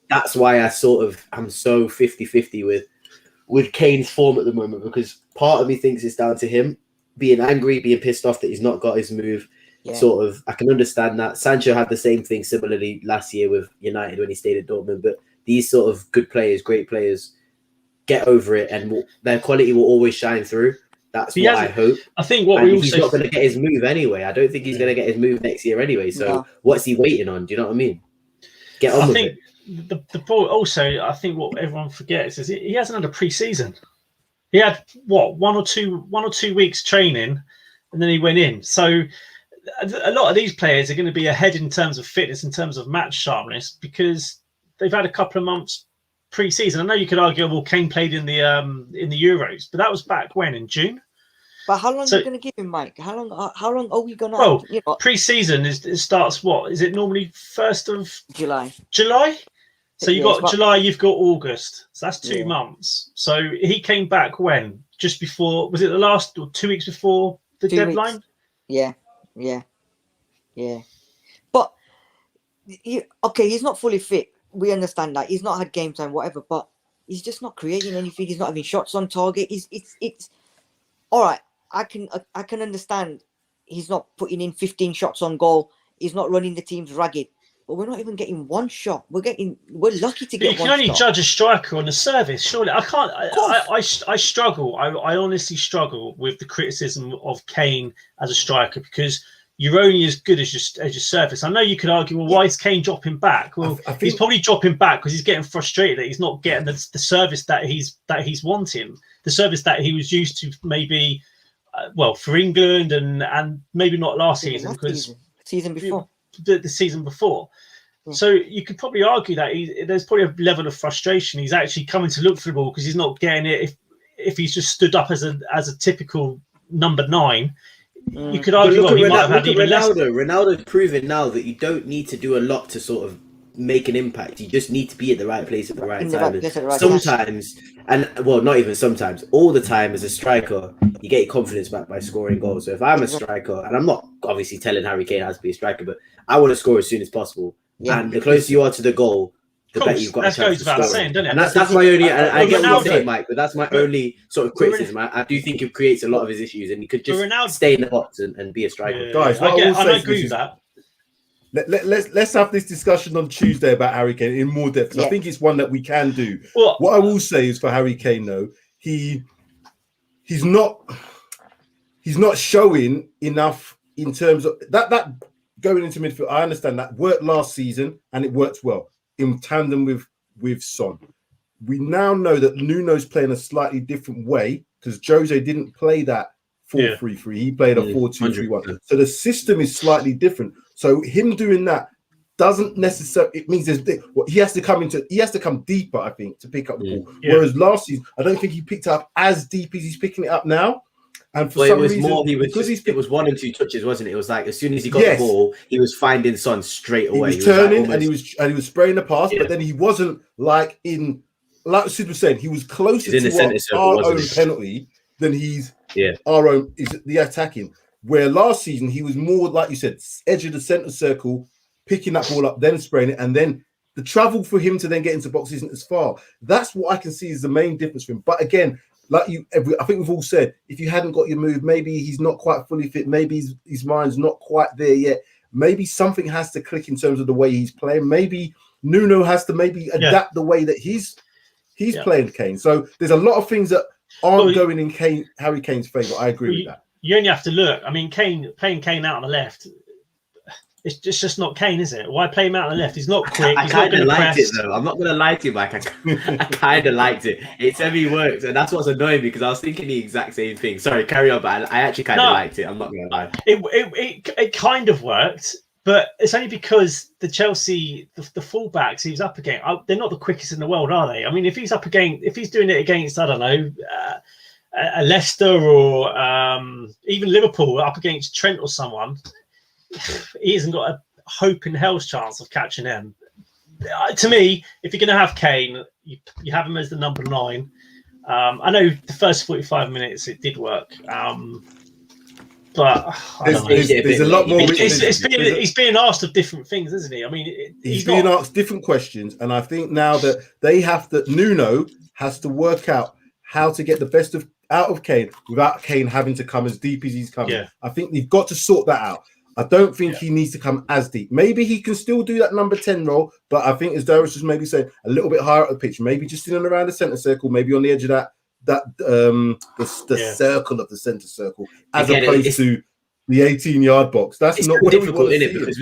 [SPEAKER 4] that's why I'm so 50-50 with Kane's form at the moment, because part of me thinks it's down to him being angry, being pissed off that he's not got his move. I can understand that. Sancho had the same thing similarly last year with United when he stayed at Dortmund, but these sort of good players, great players, get over it, and their quality will always shine through. That's what I hope.
[SPEAKER 2] I think he's
[SPEAKER 4] not going to get his move anyway. I don't think he's going to get his move next year anyway. So what's he waiting on? Do you know what I mean? Get on with it.
[SPEAKER 2] The ball also, I think what everyone forgets is he hasn't had a pre-season. He had one or two weeks training, and then he went in. So a lot of these players are going to be ahead in terms of fitness, in terms of match sharpness, because they've had a couple of months pre-season. I know you could argue, well, Kane played in the Euros, but that was back when, in June.
[SPEAKER 3] But how long are you going to give him, Mike? How long are we going to?
[SPEAKER 2] Well, pre-season starts what? Is it normally 1st of July? So you've got July, you've got August. So that's 2 months. So he came back when? Just before? Was it the last or 2 weeks before the deadline?
[SPEAKER 3] Yeah. But he's not fully fit. We understand that he's not had game time, whatever. But he's just not creating anything. He's not having shots on target. It's all right. I can understand he's not putting in 15 shots on goal. He's not running the teams ragged. But we're not even getting 1 shot. We're lucky to get 1 shot. You can only
[SPEAKER 2] judge a striker on the service, surely. I can't. I struggle. I honestly struggle with the criticism of Kane as a striker, because you're only as good as your service. I know you could argue, well, why is Kane dropping back? Well, I think he's probably dropping back because he's getting frustrated that he's not getting the service that he's wanting, the service that he was used to, maybe, for England and maybe not last season, because
[SPEAKER 3] season before.
[SPEAKER 2] The season before. So you could probably argue that there's probably a level of frustration. He's actually coming to look for the ball because he's not getting it. If he's just stood up as a typical number 9, you could argue he might have had even less.
[SPEAKER 4] Ronaldo's proven now that you don't need to do a lot to sort of make an impact. You just need to be at the right place at the right time. Sometimes, not even sometimes, all the time as a striker, you get your confidence back by scoring goals. So if I'm a striker, and I'm not obviously telling Harry Kane how to be a striker, but I want to score as soon as possible. Yeah. And the closer you are to the goal, the better you've got a chance to score.
[SPEAKER 2] Saying, doesn't it?
[SPEAKER 4] And that's my only. I get what you're saying, Mike, but that's my only sort of criticism. I do think it creates a lot of his issues, and he could just stay in the box and be a striker.
[SPEAKER 2] Guys, I agree with that.
[SPEAKER 1] let's have this discussion on Tuesday about Harry Kane in more depth.
[SPEAKER 3] Yeah.
[SPEAKER 1] I think it's one that we can do.
[SPEAKER 2] Well,
[SPEAKER 1] What I will say is for Harry Kane, though, he's not showing enough in terms of that going into midfield. I understand that worked last season and it worked well in tandem with Son. We now know that Nuno's playing a slightly different way because Jose didn't play that 4-3-3. He played a 4-2-3-1. So the system is slightly different. So him doing that doesn't necessarily, it means he has to come deeper, I think, to pick up the ball.
[SPEAKER 2] Yeah.
[SPEAKER 1] Whereas last season, I don't think he picked up as deep as he's picking it up now. And for some reason,
[SPEAKER 4] it was 1 and 2 touches, wasn't it? It was like as soon as he got the ball, he was finding Son straight away.
[SPEAKER 1] He was turning and he was spraying the pass, but then he wasn't like Sid was saying, he was closer to our own penalty than he's our own is the attacking. Where last season he was more, like you said, edge of the centre circle, picking that ball up, then spraying it, and then the travel for him to then get into box isn't as far. That's what I can see is the main difference for him. But again, I think we've all said, if you hadn't got your move, maybe he's not quite fully fit, maybe his mind's not quite there yet. Maybe something has to click in terms of the way he's playing. Maybe Nuno has to adapt the way that he's playing Kane. So there's a lot of things that aren't going in Harry Kane's favour. I agree with that.
[SPEAKER 2] You only have to look. I mean, playing Kane out on the left, it's just not Kane, is it? Why play him out on the left? He's not quick.
[SPEAKER 4] I kind of liked it, though. I'm not going to lie to you, Mike. I kind of liked it. It semi-worked, and that's what's annoying because I was thinking the exact same thing. Sorry, carry on, but I actually kind of liked it. I'm not going to lie.
[SPEAKER 2] It kind of worked, but it's only because the Chelsea, the fullbacks he was up against, they're not the quickest in the world, are they? I mean, if he's doing it against, I don't know, a Leicester or even Liverpool up against Trent or someone, he hasn't got a hope in hell's chance of catching them. To me, if you're going to have Kane, you have him as the number 9. I know the first 45 minutes it did work, but
[SPEAKER 1] there's a lot more.
[SPEAKER 2] He's being asked of different things, isn't he? I mean,
[SPEAKER 1] he's being asked different questions, and I think now that Nuno has to work out how to get the best out of Kane without Kane having to come as deep as he's coming. Yeah. I think they've got to sort that out. I don't think he needs to come as deep. Maybe he can still do that number 10 role, but I think, as Darius was maybe saying, a little bit higher up the pitch, maybe just in and around the centre circle, maybe on the edge of the circle of the centre circle, as opposed to the 18-yard box. That's not what
[SPEAKER 4] difficult, isn't it? Because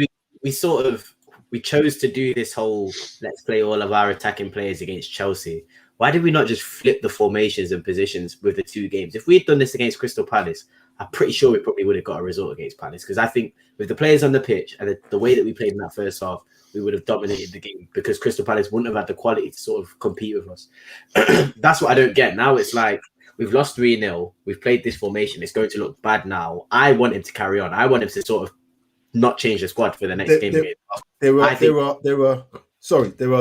[SPEAKER 4] we chose to do this whole let's play all of our attacking players against Chelsea. Why did we not just flip the formations and positions with the 2 games? If we had done this against Crystal Palace, I'm pretty sure we probably would have got a result against Palace, because I think with the players on the pitch and the way that we played in that first half, we would have dominated the game because Crystal Palace wouldn't have had the quality to sort of compete with us. That's what I don't get. Now it's like we've lost 3-0. We've played this formation. It's going to look bad now. I want him to carry on. I want him to sort of not change the squad for the next game.
[SPEAKER 1] There are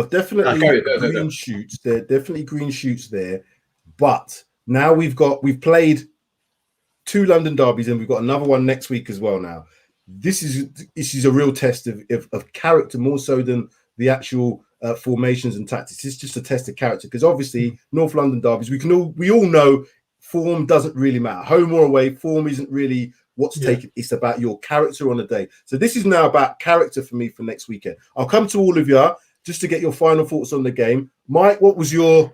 [SPEAKER 1] definitely green shoots. There are definitely green shoots there. But now we've played 2 London derbies and we've got another one next week as well now. This is a real test of character more so than the actual formations and tactics. It's just a test of character because obviously North London derbies, we all know form doesn't really matter. Home or away, form isn't really what's taken. It's about your character on a day. So this is now about character for me for next weekend. I'll come to all of you just to get your final thoughts on the game. Mike, what was your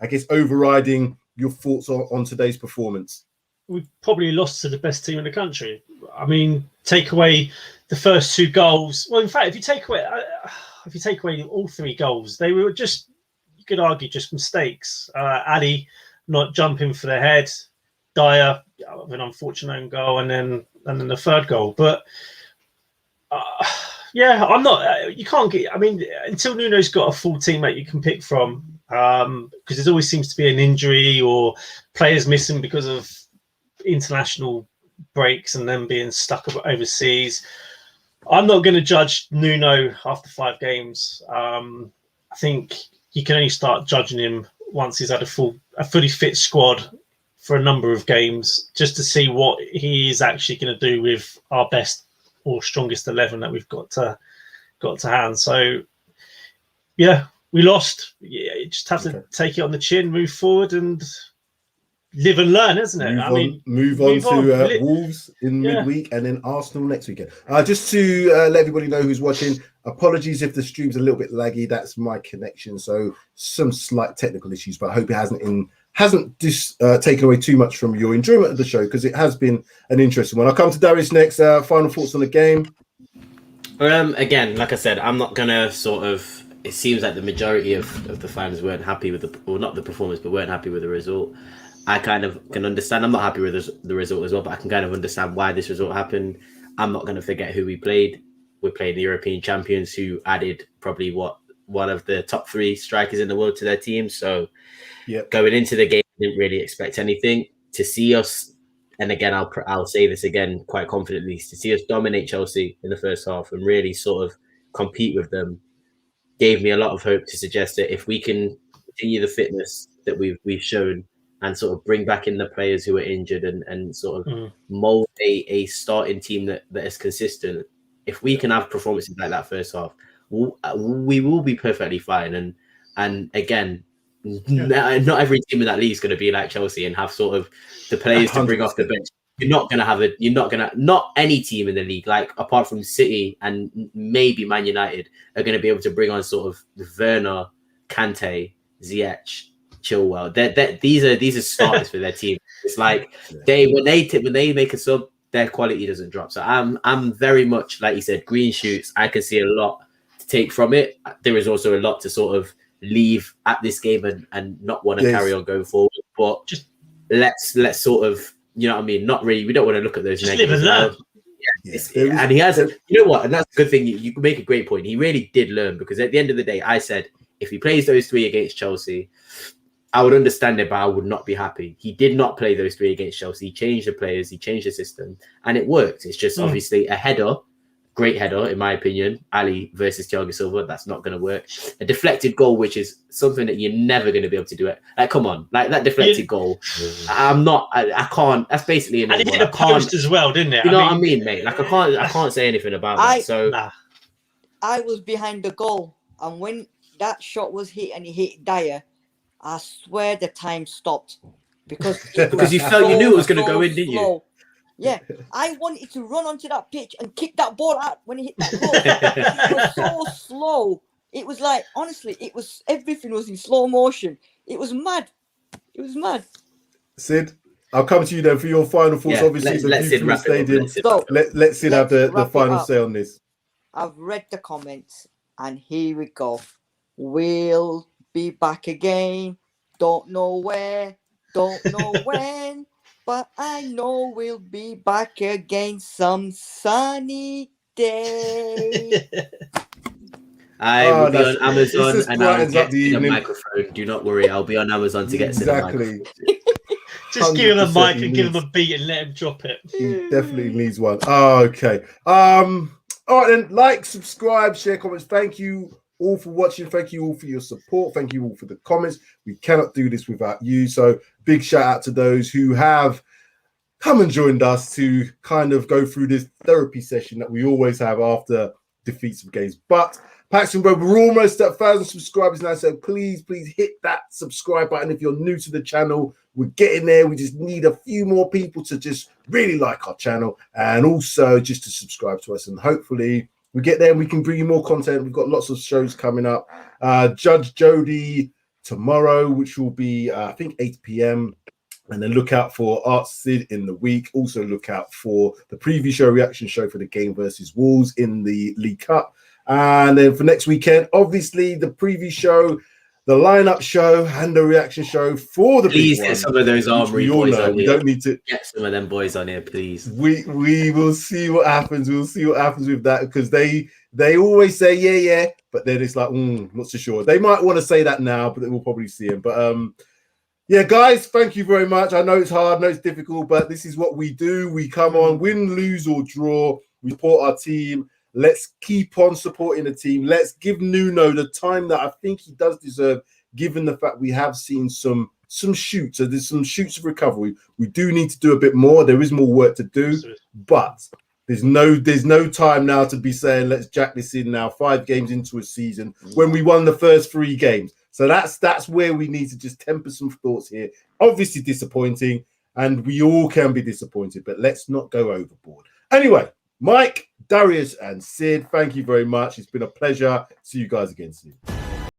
[SPEAKER 1] I guess overriding your thoughts on today's performance?
[SPEAKER 2] We probably lost to the best team in the country. I mean, take away the first 2 goals. Well, in fact, if you take away all 3 goals, they were just, you could argue, just mistakes. Ali not jumping for the head, Dyer with an unfortunate own goal, and then the 3rd goal. But I'm not. You can't get. I mean, until Nuno's got a full team that you can pick from, because there always seems to be an injury or players missing because of international breaks and then being stuck overseas. I'm not going to judge Nuno after 5 games. I think you can only start judging him once he's had a fully fit squad for a number of games, just to see what he is actually going to do with our best or strongest 11 that we've got to hand. So we lost. You just have to take it on the chin, move forward, and live and learn, isn't it?
[SPEAKER 1] Move on to Wolves in midweek and then Arsenal next weekend. Just to let everybody know who's watching, apologies if the stream's a little bit laggy. That's my connection, so some slight technical issues, but I hope it hasn't taken away too much from your enjoyment of the show, because it has been an interesting one. I'll come to Darius next. Final thoughts on the game?
[SPEAKER 4] Again, like I said, I'm not gonna it seems like the majority of the fans weren't happy with not the performance, but weren't happy with the result. I kind of can understand. I'm not happy with the result as well, but I can kind of understand why this result happened. I'm not going to forget who we played. We played the European champions, who added probably one of the top 3 strikers in the world to their team. So going into the game, I didn't really expect anything. To see us, and again, I'll say this again quite confidently, to see us dominate Chelsea in the first half and really sort of compete with them gave me a lot of hope to suggest that if we can continue the fitness that we've shown and sort of bring back in the players who are injured and sort of mold a starting team that is consistent, if we can have performances like that first half, we will be perfectly fine. And again, not every team in that league is going to be like Chelsea and have sort of the players 100%. To bring off the bench. Not any team in the league, like apart from City and maybe Man United, are going to be able to bring on sort of Werner, Kante, Ziyech, Chilwell. These are starters for their team. It's like when they make a sub, their quality doesn't drop. So I'm very much, like you said, green shoots. I can see a lot to take from it. There is also a lot to sort of leave at this game and not want to carry on going forward. But just let's sort of, you know what I mean? Not really. We don't want to look at those
[SPEAKER 2] just
[SPEAKER 4] negatives.
[SPEAKER 2] Live and learn.
[SPEAKER 4] And he has, you know what? And that's a good thing. You can make a great point. He really did learn, because at the end of the day, I said, if he plays those 3 against Chelsea, I would understand it, but I would not be happy. He did not play those 3 against Chelsea. He changed the players, he changed the system, and it worked. It's just obviously a header, great header, in my opinion. Ali versus Thiago Silva, that's not going to work. A deflected goal, which is something that you're never going to be able to do. Like, come on, like that deflected goal. I can't. That's basically an.
[SPEAKER 2] And it hit a post as well, didn't it?
[SPEAKER 4] You know what I mean, mate? Like I can't say anything about that. So
[SPEAKER 3] I was behind the goal, and when that shot was hit and it hit Dyer, I swear the time stopped, because
[SPEAKER 4] you felt you knew it was going to go in, didn't you?
[SPEAKER 3] Yeah, I wanted to run onto that pitch and kick that ball out when it hit that goal. It was so slow. It was like, honestly, everything was in slow motion. It was mad. It was mad.
[SPEAKER 1] Sid, I'll come to you then for your final thoughts. Obviously,
[SPEAKER 4] let's Sid wrap it up.
[SPEAKER 1] Let Sid have the final say on this.
[SPEAKER 3] I've read the comments, and here we go. We'll be back again. Don't know where, don't know when, but I know we'll be back again some sunny day.
[SPEAKER 4] I will be on Amazon and I'll get a microphone. Do not worry, I'll be on Amazon to get
[SPEAKER 1] exactly.
[SPEAKER 2] Just give him a mic and give him a beat and let him drop it.
[SPEAKER 1] He definitely needs one. Okay. All right then. Like, subscribe, share, comments. Thank you all for watching. Thank you all for your support. Thank you all for the comments. We cannot do this without you. So big shout out to those who have come and joined us to kind of go through this therapy session that we always have after defeats of games. But Paxton Road, we're almost at 1,000 subscribers now, so please hit that subscribe button if you're new to the channel. We're getting there. We just need a few more people to just really like our channel and also just to subscribe to us, and hopefully we get there and we can bring you more content. We've got lots of shows coming up. Judge Jody tomorrow, which will be, I think, 8 p.m. And then look out for Art Sid in the week. Also look out for the preview show, reaction show for the game versus Wolves in the League Cup. And then for next weekend, obviously, the preview show, the lineup show, and the reaction show for the
[SPEAKER 4] please get some of those Armory boys on here.
[SPEAKER 1] We don't need to
[SPEAKER 4] get some of them boys on here, please.
[SPEAKER 1] We will see what happens. We'll see what happens with that, because they always say yeah, but then it's like not so sure. They might want to say that now, but we'll probably see him. But yeah, guys, thank you very much. I know it's hard, I know it's difficult, but this is what we do. We come on, win, lose, or draw. We support our team. Let's keep on supporting the team. Let's give Nuno the time that I think he does deserve, given the fact we have seen some shoots. So there's some shoots of recovery. We do need to do a bit more. There is more work to do, but there's no time now to be saying let's jack this in now. 5 games into a season when we won the first 3 games. So that's where we need to just temper some thoughts here. Obviously disappointing, and we all can be disappointed, but let's not go overboard. Anyway, Mike, Darius, and Sid, thank you very much. It's been a pleasure. See you guys again soon.